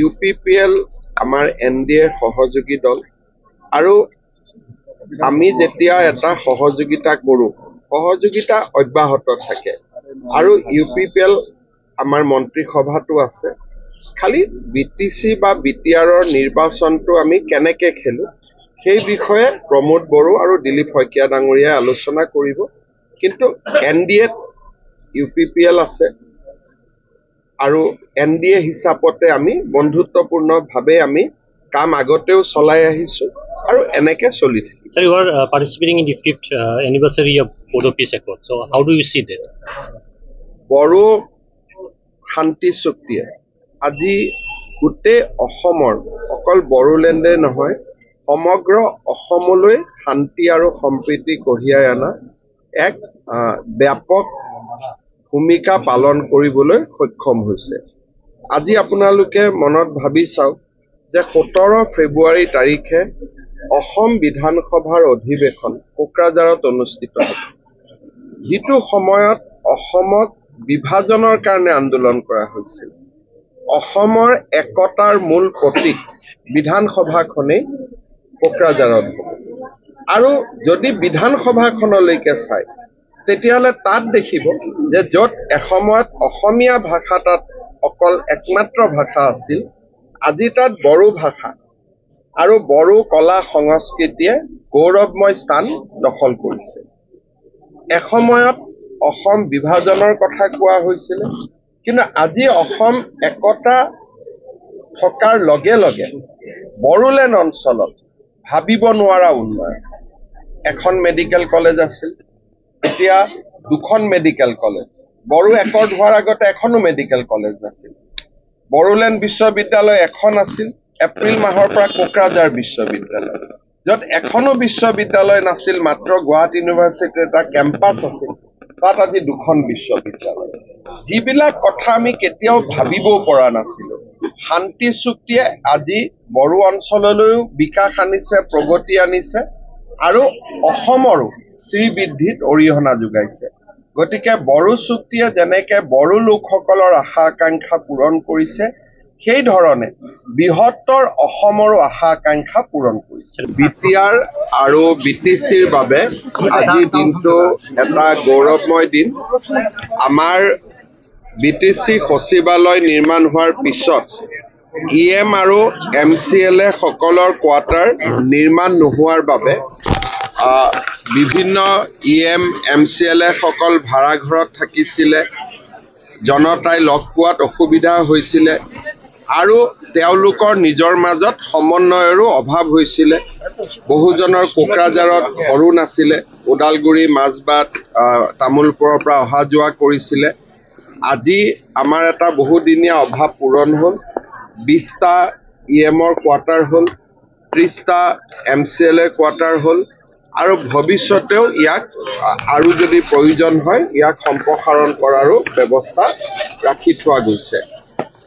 UPPL আমাৰ NDA সহযোগী দল আৰু আমি যেতিয়া এটা সহযোগিতা কৰো সহযোগিতা অব্যাহত থাকে আৰু UPPL আমাৰ মন্ত্ৰী সভাটো আছে খালি BTC বা BTRৰ নিৰ্বাচনটো আমি কেনেকে খেলো সেই বিষয়ে প্ৰমোদ বড়ো আৰু দিলীপ শইকীয়া ডাঙৰীয়াই আলোচনা কৰিব কিন্তু NDA UPPL আছে আৰু NDA হিচাপতে আমি বন্ধুত্বপূৰ্ণভাৱে আমি কাম আগতেও চলাই আহিছো আৰু এনেকে চলি থাকিব Sir, you are participating in the 5th anniversary of Bodo Peace Accord. So how do you see that? Bodo শান্তি চুক্তিয়ে আজি গোটেই অসমৰ অকল বড়োলেণ্ডে নহয় সমগ্ৰ অসমলৈ শান্তি আৰু সম্প্ৰীতি কঢ়িয়াই অনা এক ব্যাপক ভূমিকা পালন কৰিবলৈ সক্ষম হৈছে আজি আপোনালোকে মনত ভাবি চাওক যে 17 ফেব্ৰুৱাৰী তাৰিখে অসম বিধানসভাৰ অধিৱেশন কোকৰাঝাৰত অনুষ্ঠিত হ'ব যিটো সময়ত অসমক বিভাজনৰ কাৰণে আন্দোলন কৰা হৈছিল অসমৰ একতাৰ মূল প্ৰতীক বিধানসভাখনেই কোকৰাঝাৰত হ'ব আৰু যদি বিধানসভাখনলৈকে চাই তেতিয়াহ'লে তাত দেখিব যে য'ত এসময়ত অসমীয়া ভাষা তাত অকল একমাত্ৰ ভাষা আছিল আজি তাত বড়ো ভাষা আৰু বড়ো কলা সংস্কৃতিয়ে গৌৰৱময় স্থান দখল কৰিছে এসময়ত অসম বিভাজনৰ কথা কোৱা হৈছিল কিন্তু আজি অসম একতা থকাৰ লগে লগে বড়োলেণ্ড অঞ্চলত ভাবিব নোৱাৰা উন্নয়ন এখন মেডিকেল কলেজ আছিল এতিয়া দুখন মেডিকেল কলেজ বড়ো একৰ্ড হোৱাৰ আগতে এখনো মেডিকেল কলেজ নাছিল বড়োলেণ্ড বিশ্ববিদ্যালয় এখন আছিল এপ্ৰিল মাহৰ পৰা কোকৰাঝাৰ বিশ্ববিদ্যালয় য'ত এখনো বিশ্ববিদ্যালয় নাছিল মাত্ৰ গুৱাহাটী ইউনিভাৰ্চিটিৰ এটা কেম্পাছ আছিল তাত আজি দুখন বিশ্ববিদ্যালয় যিবিলাক কথা আমি কেতিয়াও ভাবিবও পৰা নাছিলো শান্তি চুক্তিয়ে আজি বড়ো অঞ্চললৈও বিকাশ আনিছে প্ৰগতি আনিছে আৰু অসমৰো শ্ৰীবৃদ্ধিত অৰিহণা যোগাইছে গতিকে বড়ো চুক্তিয়ে যেনেকে বড়ো লোকসকলৰ আশা আকাংক্ষা পূৰণ কৰিছে সেই ধৰণে বৃহত্তৰ অসমৰো আশা আকাংক্ষা পূৰণ কৰিছে BTR আৰু BTCৰ বাবে আজি দিনটো এটা গৌৰৱময় দিন আমাৰ BTC সচিবালয় নিৰ্মাণ হোৱাৰ পিছত EM আৰু MCLA সকলৰ কোৱাৰ্টাৰ নিৰ্মাণ নোহোৱাৰ বাবে বিভিন্ন EM MCLA সকল ভাড়া ঘৰত থাকিছিলে জনতাই লগ পোৱাত অসুবিধা হৈছিলে আৰু তেওঁলোকৰ নিজৰ মাজত সমন্বয়ৰো অভাৱ হৈছিলে বহুজনৰ কোকৰাঝাৰত ঘৰো নাছিলে ওদালগুৰি মাজবাট তামুলপুৰৰ পৰা অহা যোৱা কৰিছিলে আজি আমাৰ এটা বহুদিনীয়া অভাৱ পূৰণ হ'ল 20টা EMৰ কোৱাৰ্টাৰ হ'ল 30টা MCLA কোৱাৰ্টাৰ হ'ল আৰু ভৱিষ্যতেও ইয়াক আৰু যদি প্ৰয়োজন হয় ইয়াক সম্প্ৰসাৰণ কৰাৰো ব্যৱস্থা ৰাখি থোৱা গৈছে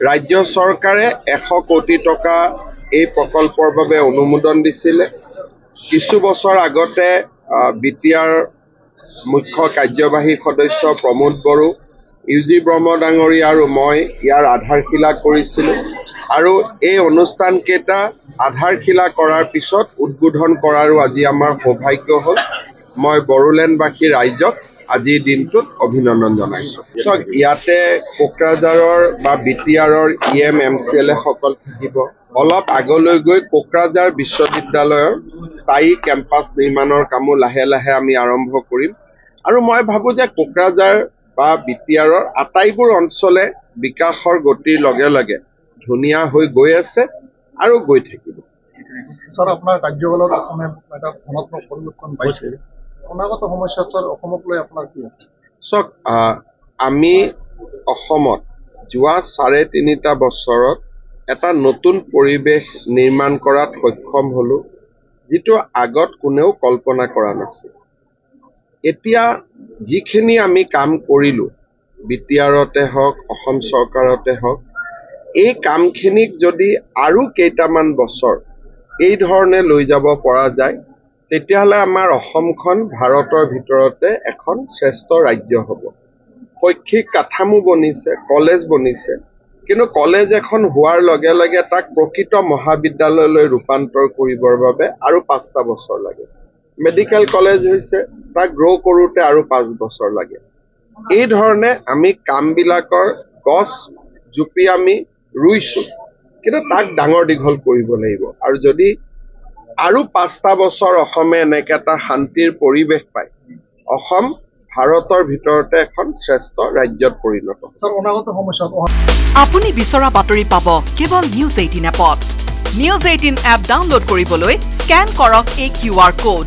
ৰাজ্য চৰকাৰে 100 কোটি টকা এই প্ৰকল্পৰ বাবে অনুমোদন দিছিলে কিছু বছৰ আগতে BTR মুখ্য কাৰ্যবাহী সদস্য প্ৰমোদ বড়ো UG ব্ৰহ্ম ডাঙৰীয়া আৰু মই ইয়াৰ আধাৰশিলা কৰিছিলোঁ আৰু এই অনুষ্ঠান কেইটা আধাৰশিলা কৰাৰ পিছত উদ্বোধন কৰাৰো আজি আমাৰ সৌভাগ্য হ'ল মই বড়োলেণ্ডবাসী ৰাইজক আজিৰ দিনটোত অভিনন্দন জনাইছো ইয়াতে কোকৰাঝাৰৰ বা BTRৰ EM MCLA সকল থাকিব অলপ আগলৈ গৈ কোকৰাঝাৰ বিশ্ববিদ্যালয়ৰ স্থায়ী কেম্পাছ নিৰ্মাণৰ কামো লাহে লাহে আমি আৰম্ভ কৰিম আৰু মই ভাবো যে কোকৰাঝাৰ বা BTRৰ আটাইবোৰ অঞ্চলে বিকাশৰ গতিৰ লগে লগে ধুনীয়া হৈ গৈ আছে আৰু গৈ থাকিব স্যার আপনার কার্যকালত অসমে এটা ধনাত্মক পরিবর্তন পাইছে অনাগত সমস্যা স্যার অসমক লৈ আপনার কি চক আমি অসমত যোৱা 3.5 বছৰত এটা নতুন পৰিৱেশ নিৰ্মাণ কৰাত সক্ষম হলো যিটো আগত কোনেও কল্পনা কৰা নাছিল এতিয়া যিখিনি আমি কাম কৰিলো BTRতে হওক অসম চৰকাৰতে হওক এই কামখিনিক যদি আৰু কেইটামান বছৰ এই ধৰণে লৈ যাব পৰা যায় তেতিয়াহ'লে আমাৰ অসমখন ভাৰতৰ ভিতৰতে এখন শ্ৰেষ্ঠ ৰাজ্য হ'ব শৈক্ষিক কাঠামো বনিছে কলেজ বনিছে কিন্তু কলেজ এখন হোৱাৰ লগে লগে তাক প্ৰকৃত মহাবিদ্যালয়লৈ ৰূপান্তৰ কৰিবৰ বাবে আৰু 5টা বছৰ লাগে। মেডিকেল কলেজ হৈছে তাক গ্ৰ' কৰোঁতে আৰু 5 বছৰ লাগে। এই ধৰণে আমি কামবিলাকৰ গছ জুপি আমি ৰুইছোঁ, কিন্তু তাক ডাঙৰ দীঘল কৰিব লাগিব। আৰু যদি আৰু 5টা বছৰ অসমে এনেকৈ এটা শান্তিৰ পৰিৱেশ পায়, অসম ভাৰতৰ ভিতৰতে এখন শ্ৰেষ্ঠ ৰাজ্যত পৰিণত। স্যাৰ অনাগত সমস্যাত আপুনি বিচৰা বাতৰি পাব কেৱল নিউজ 18 এপত। নিউজ 18 এপ ডাউনলোড কৰিবলৈ স্ক্যান কৰক এই QR কোড।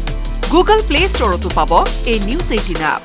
গুগল প্লে ষ্টৰতো পাব এই নিউজ 18 এপ।